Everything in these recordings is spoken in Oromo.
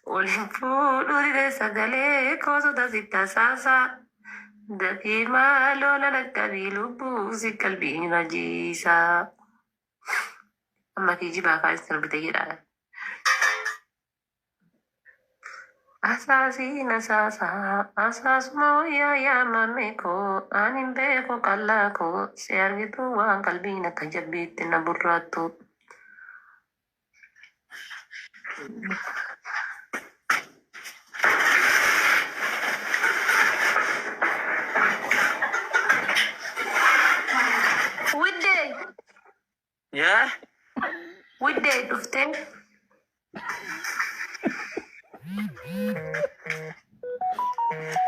والفول سجلي كوزو دا ستة ساسا دفي مالو لنكبي لبوسي قلبي نجيسا أما كيجي بقى فايستر بتجيرا أساسي نساسا أساس مويا يا ماميكو أني بيكو كلاكو سيارجتو وان قلبي نكجبيت نبراتو ودي يا ودي دفتين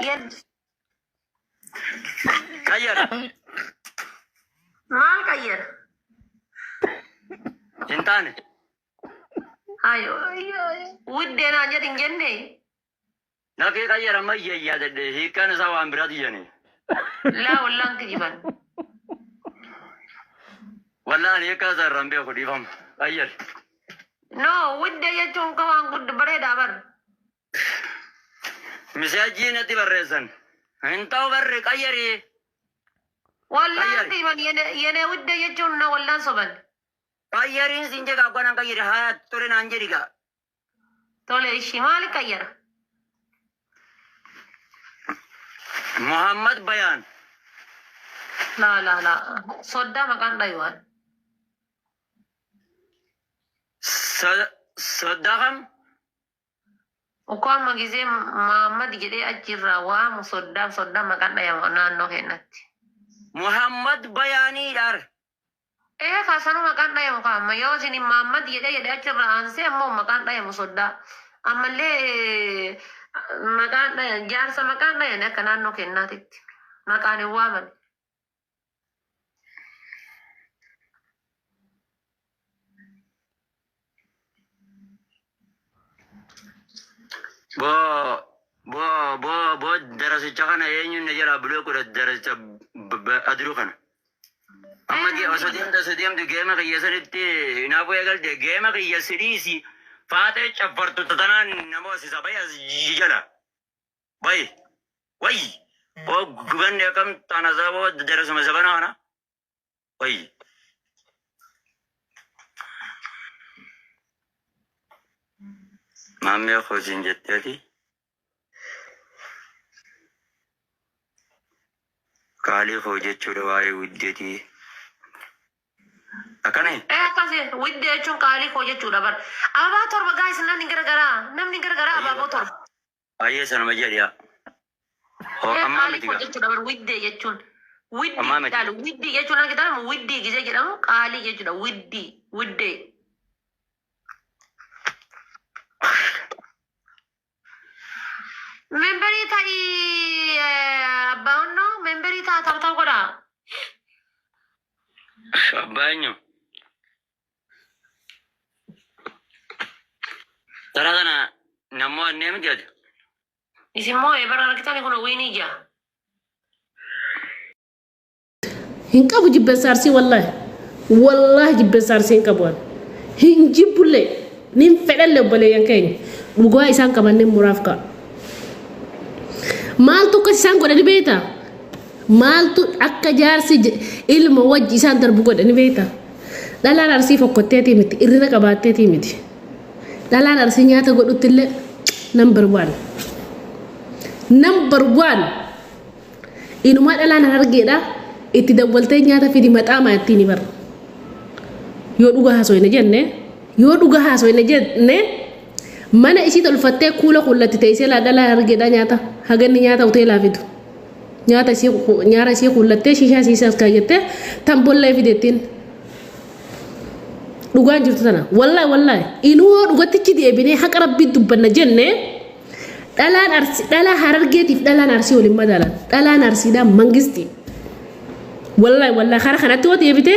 يد كير ما الغير انتاني ايو ودي انا جد جني نكي كير ما يا ده هي كان سوا امبرادي يعني لا والله انت جبان والله أنا كذا رمبي أخدي فهم كير نو ودي يجون كوان قد بريدا بر مساجي نتي بريزن انتو بر كيري والله انت جبان يني ودي يجون والله صبن كيرين سنجا كابانا كير ها تورين أنجريكا تولي الشمال كير محمد بيان لا صدا مكان دايوان صدقهم وكان مجزي محمد جدي أجرا وام صدا مكان دايوان نانو هنات محمد بياني دار إيه كاسانو مكان دايوان كام ما يوزني محمد جدي أجرا أنسي أمو مكان دايوان صدا أما اللي مكان دايوان جارسا مكان دايوان نانو هنات مكان وامن بو دراسة كنا ينون نجار بلوك ولا دراسة أدرو كنا أما كي أصديم ده جيمة كيسرتي نابو يقول ده جيمة كيسريسي فاتح شفرت تتنا نموسي سبايا جيجلا باي واي بو غن يكم تنازع بو دراسة مسبنا هنا واي مامي خوشين جتتي كالي خوجة چورواي ودتي أكني إيه كذي ودي أشون كالي خوجة چورا بر أبا تور بقايس نم نيجر غرا أبا تور أيه سنة مجريا هو إيه أمام كالي تيجا خوجة چورا بر ودي يشون أمام ودي قالوا ودي يشون أنا كده ودي كذا كده كالي يشون ودي memberi tai abbaonno memberi ta tartar goda banyo taradana namo name dia isimo e bara kitani kono wini ja hinqabu jibbe sarsi wallahi jibbe sarsi hinqabu hinjibulle nim fedelle bole yankay dugo isan kamanne murafka maltu ko san ko dani beta maltu akka jarsi ilma wajji san dar bugo dani beta dala arsi fokko teti miti irina ka ba teti miti dala arsi nyata go dutille number 1 inu ma dala na hargeda iti dabolte nyata fi di mata ma tini bar yo duga haso ene jenne mana isi tol fatte kula kullati tayse la dala hargeda nyata hagani nyata utela vidu nyata si kullate shisha sisa skayete tambol la videtin duga jirtu tana wallahi inu dugati ci de bine hak rabbi dubana jenne dala hargeti dala narsi wali madala dala narsi da mangisti wallahi khara khana to yebite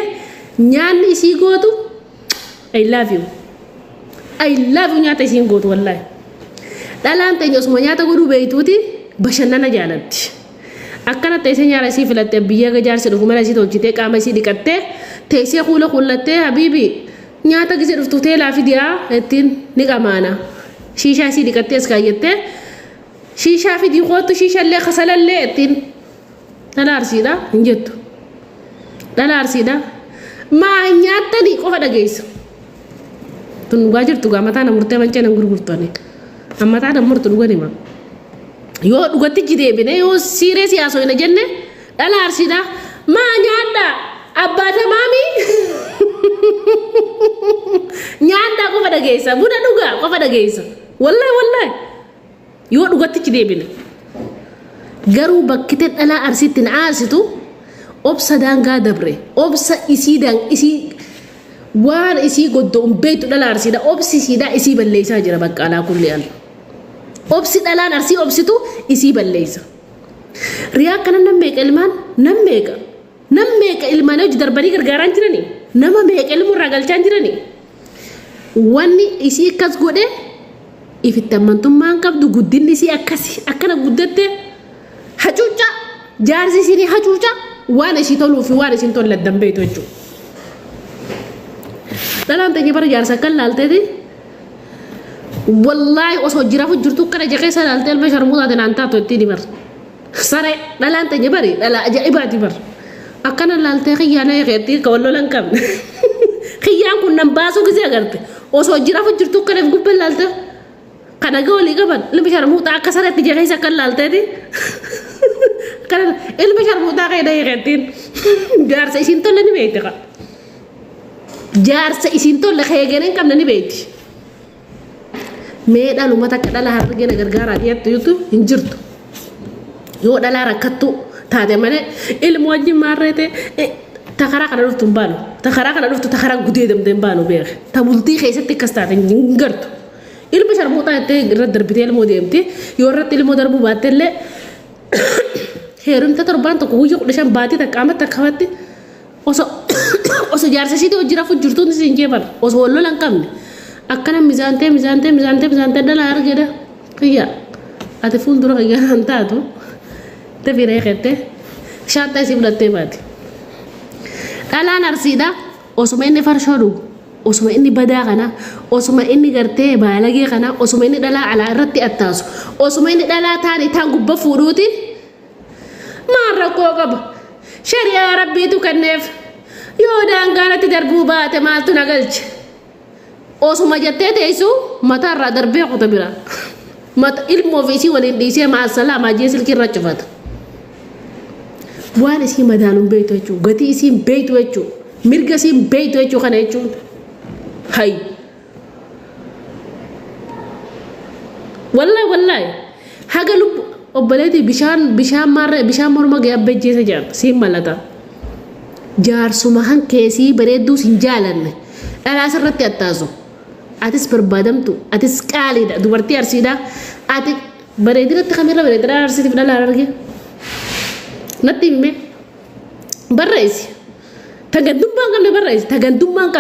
nyani isi gotu I love you nyata isi gotu wallahi dala ante nyos mo nyata go dube ituti bashanana jalatti akana tayse nyara si filatte biya ga jarse do mala si to jite kama si dikatte tayse khula khullatte habibi nyata gise duftu te la fidia etin ni kamana شيشة سيدي كتيس كايته شيشة في دي خوتو شيشة اللي خسل اللي اتين دلا أرسيدا نجتو دلا أرسيدا ما نياتني كوه دقيس تون واجر توغا متى نمرتي منچه نغرغرتوني amma ta da murtu dugani ma yo dugati jide bine yo serious ya so ina jenne dala arsida ma nyanda abata mami nyanda ko fada geisa buda duga ko fada geisa wallahi yo dugati jide bine garu bakkite dala arsitin asitu obsa danga dabre obsa isidan isi waan isi goddo umbeetu dala arsida obsi sida isi balleesa jira bakka ala kulli al obsi dalaan arsi obsitu isi balleesa riyaa kana nammeeqa ilmaan nammeeqa ilmaan hojii darbanii gargaaraan jirani nama meeqa ilmu irraa galchaan jirani wanni isi akkas godhe ifitti amantummaan qabdu guddinni isi akkana guddatte hacuuca jaarsi isinii hacuuca waan isi toluu fi waan isin tolladdan beetu jechuudha dalaan tanya bar jaarsa kan laalteeti wallahi osoo jirafu jirtu kana jaqee salaaltee ilma sharmuutaa tanaantaa totti di bar sare dalaan tanya bari dala ajaa'ibaati bar akkana laaltee xiyyaana eeqeetti ka wallolan qabne xiyyaan kun nan baasuu gisee agarte osoo jirafu jirtu kana gubbeen laalte kana goolii qaban ilma sharmuutaa akka sareetti jaqeessa kan laalteeti kana ilma sharmuutaa qeeda eeqeettiin jaarsa isin tolle ni beekte qa jaarsa isin tolle xeegenen qabna ni beekti mee dhaluma takka dhala hargena gargaaraa dhiyattu yutu hin jirtu yoo dhalaa rakkattu taate malee ilmu wajjin maarreete takaraa kana dhuftu hin baanu takaraa kana dhuftu takaraa gudee damdee hin baanu beeke ta bultii keessatti akkas taate hin gartu ilmi sharmuutaa jettee irratti darbitee ilmoo deemte yoo irratti ilmoo darbuu baattellee heerumta torbaan tokko guyyaa 15 baatii takka amma takka fatti osoo jaarsa ishiitii hojii rafu jirtuun isin jeebar osoo wallolan qabne akkana mizaantee dala argeda qiyya ati fuuldura qiyyaan taatu tafira eeqette shaanta isii fudhattee baati dhalaan arsiidha osuma inni farshoo dhugu osuma inni badaa kana osuma inni gartee baalagee kana osuma inni dhalaa alaa irratti attaasu osuma inni dhalaa taani taan gubba fuudhuuti maan rakkoo qaba shari'aa rabbiitu kenneef yoo daangaanatti darbuu baate maaltu nagalche osuma jettee teessu mataarraa darbee kuta bira mata ilmoo fi isii waliin dhiisee maasalaamaa jee silkii irra cufata waan isii madaaluun beektu jechuudha gatii isiin beektu jechuudha mirga isiin beektu jechuudha kana jechuudha hay wallahi haga lubbu obboleetii bishaan morma gabbee jeessa jaarta siin malata jaarsuma hankeesii bareedduu siin jaalanne dhalaas irratti attaasu atis barbaadamtu atis qaaliidha dubartii arsiidha ati bareedinatti kamirra bareedina arsiitiif dhalaa arge natti hime barreessi tagandummaan qabne barreessi tagandummaan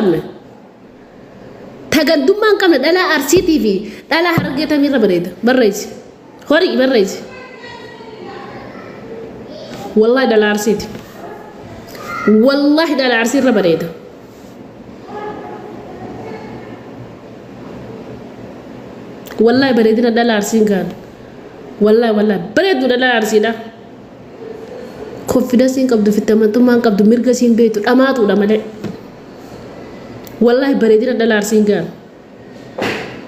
qabne dhalaa arsiitii fi dhalaa hargee tamirra bareeda barreessi horii barreessi wallahi dhalaa arsiiti wallahi dhalaa arsiirra bareeda والله بريدنا دلار أرسين كان والله بريدو دلار أرسينا confidence قبض في التمن ثم قبض مرقسين بيتو أماتو لما لي والله بريدنا دلار أرسين كان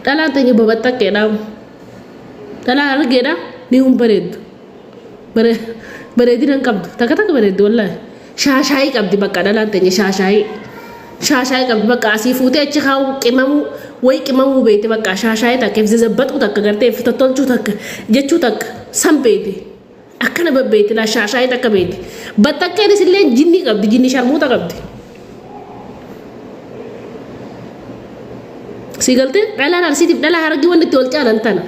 دلار تاني بابتك كده دلار كده نيوم بريدنا قبض تكتك بريد والله شاشاي قبض بقى دلار تاني شاشاي قبض بقى أسيفوتي أتشخاو كمامو way qimamu beete bakka shaashaayee takkeef zabbatu takka gartee fitatolchuu takka jechuu takka san beete akkana babbeete la shaashaayee takka beete battakkeenis illee jinni qabdi jinni sharmuuta qabdi si galte dhalaan arsiitiif dhalaa hargi wanni itti wal caalan tana